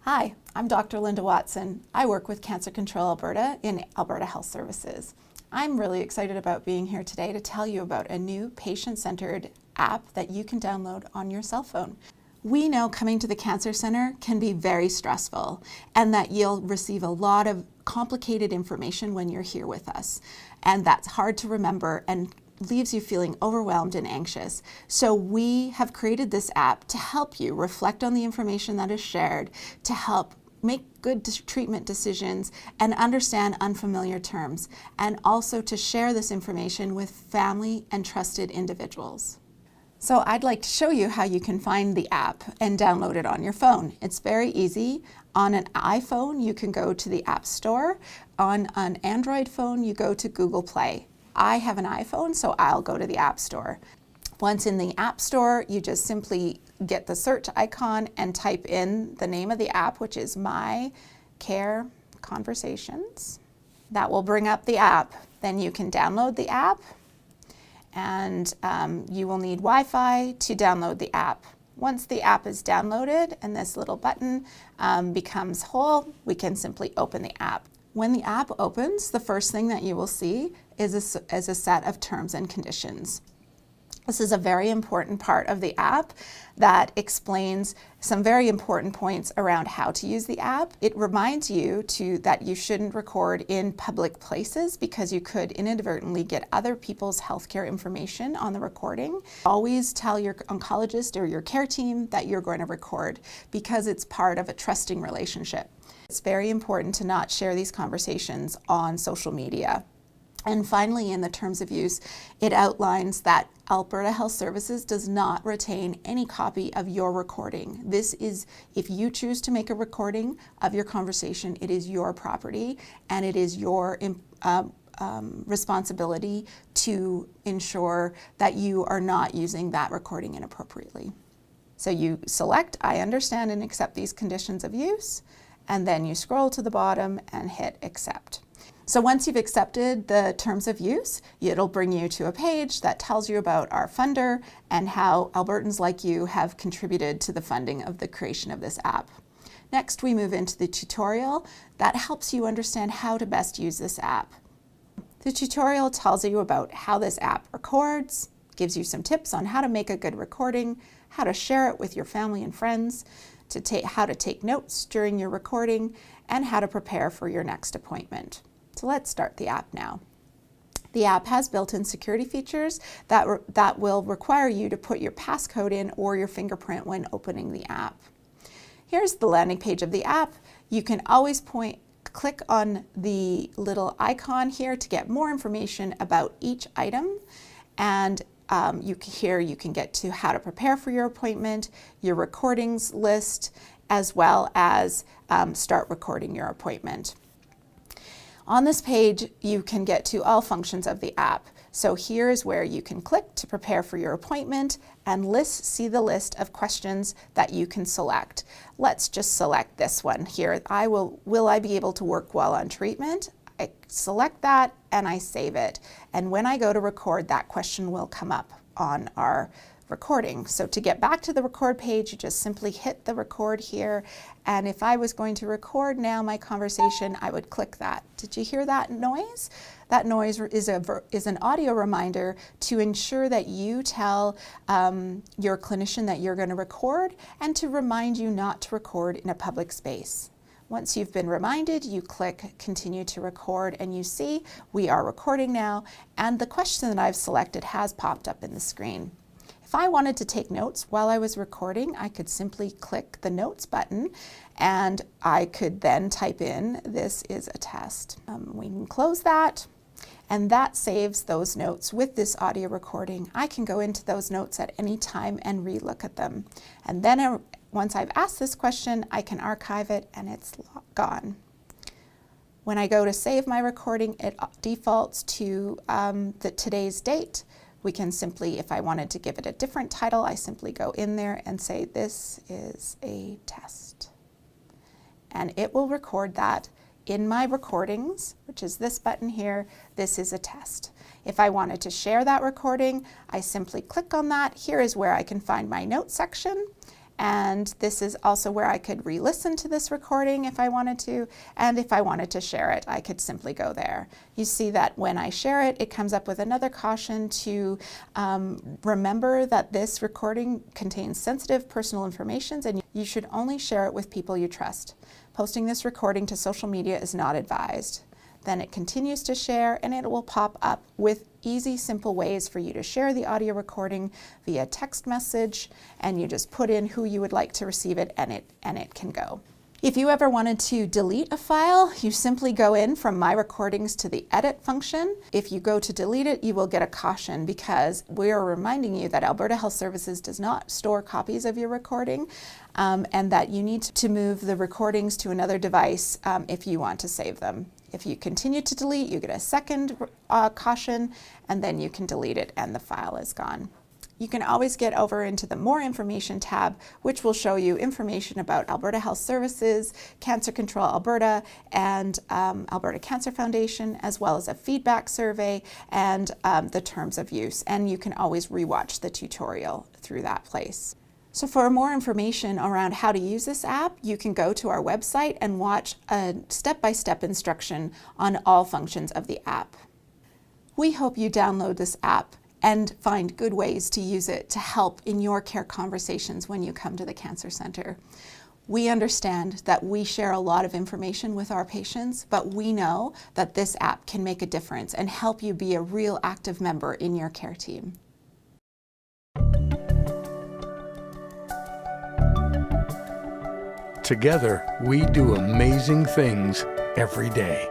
Hi, I'm Dr. Linda Watson. I work with Cancer Control Alberta in Alberta Health Services. I'm really excited about being here today to tell you about a new patient-centered app that you can download on your cell phone. We know coming to the Cancer Center can be very stressful and that you'll receive a lot of complicated information when you're here with us. And that's hard to remember and leaves you feeling overwhelmed and anxious. So we have created this app to help you reflect on the information that is shared, to help make good treatment decisions and understand unfamiliar terms, and also to share this information with family and trusted individuals. So I'd like to show you how you can find the app and download it on your phone. It's very easy. On an iPhone, you can go to the App Store. On an Android phone, you go to Google Play. I have an iPhone, so I'll go to the App Store. Once in the App Store, you just simply get the search icon and type in the name of the app, which is My Care Conversations. That will bring up the app. Then you can download the app, and you will need Wi-Fi to download the app. Once the app is downloaded and this little button becomes whole, we can simply open the app. When the app opens, the first thing that you will see is a set of terms and conditions. This is a very important part of the app that explains some very important points around how to use the app. It reminds you that you shouldn't record in public places because you could inadvertently get other people's healthcare information on the recording. Always tell your oncologist or your care team that you're going to record because it's part of a trusting relationship. It's very important to not share these conversations on social media. And finally, in the terms of use, it outlines that Alberta Health Services does not retain any copy of your recording. This is, if you choose to make a recording of your conversation, it is your property and it is your responsibility to ensure that you are not using that recording inappropriately. So you select, I understand and accept these conditions of use, and then you scroll to the bottom and hit accept. So once you've accepted the terms of use, it'll bring you to a page that tells you about our funder and how Albertans like you have contributed to the funding of the creation of this app. Next, we move into the tutorial that helps you understand how to best use this app. The tutorial tells you about how this app records, gives you some tips on how to make a good recording, how to share it with your family and friends, how to take notes during your recording, and how to prepare for your next appointment. So let's start the app now. The app has built-in security features that will require you to put your passcode in or your fingerprint when opening the app. Here's the landing page of the app. You can always click on the little icon here to get more information about each item, and here you can get to how to prepare for your appointment, your recordings list, as well as start recording your appointment. On this page, you can get to all functions of the app. So here is where you can click to prepare for your appointment and see the list of questions that you can select. Let's just select this one here. Will I be able to work while on treatment? I select that and I save it. And when I go to record, that question will come up on our recording. So to get back to the record page, you just simply hit the record here. And if I was going to record now my conversation, I would click that. Did you hear that noise? That noise is an audio reminder to ensure that you tell your clinician that you're going to record and to remind you not to record in a public space. Once you've been reminded, you click continue to record and you see we are recording now, and the question that I've selected has popped up in the screen. If I wanted to take notes while I was recording, I could simply click the notes button and I could then type in, this is a test. We can close that, and that saves those notes with this audio recording. I can go into those notes at any time and re-look at them. And then once I've asked this question, I can archive it and it's gone. When I go to save my recording, it defaults to today's date. We can simply, if I wanted to give it a different title, I simply go in there and say, this is a test. And it will record that in my recordings, which is this button here, this is a test. If I wanted to share that recording, I simply click on that. Here is where I can find my notes section, And this is also where I could re-listen to this recording if I wanted to, and if I wanted to share it, I could simply go there. You see that when I share it, it comes up with another caution to remember that this recording contains sensitive personal information and you should only share it with people you trust. Posting this recording to social media is not advised. Then it continues to share, and it will pop up with easy, simple ways for you to share the audio recording via text message, and you just put in who you would like to receive it, and it can go. If you ever wanted to delete a file, you simply go in from My Recordings to the Edit function. If you go to delete it, you will get a caution because we are reminding you that Alberta Health Services does not store copies of your recording, and that you need to move the recordings to another device if you want to save them. If you continue to delete, you get a second caution, and then you can delete it and the file is gone. You can always get over into the More Information tab, which will show you information about Alberta Health Services, Cancer Control Alberta, and Alberta Cancer Foundation, as well as a feedback survey and the terms of use. And you can always rewatch the tutorial through that place. So for more information around how to use this app, you can go to our website and watch a step-by-step instruction on all functions of the app. We hope you download this app and find good ways to use it to help in your care conversations when you come to the Cancer Centre. We understand that we share a lot of information with our patients, but we know that this app can make a difference and help you be a real active member in your care team. Together, we do amazing things every day.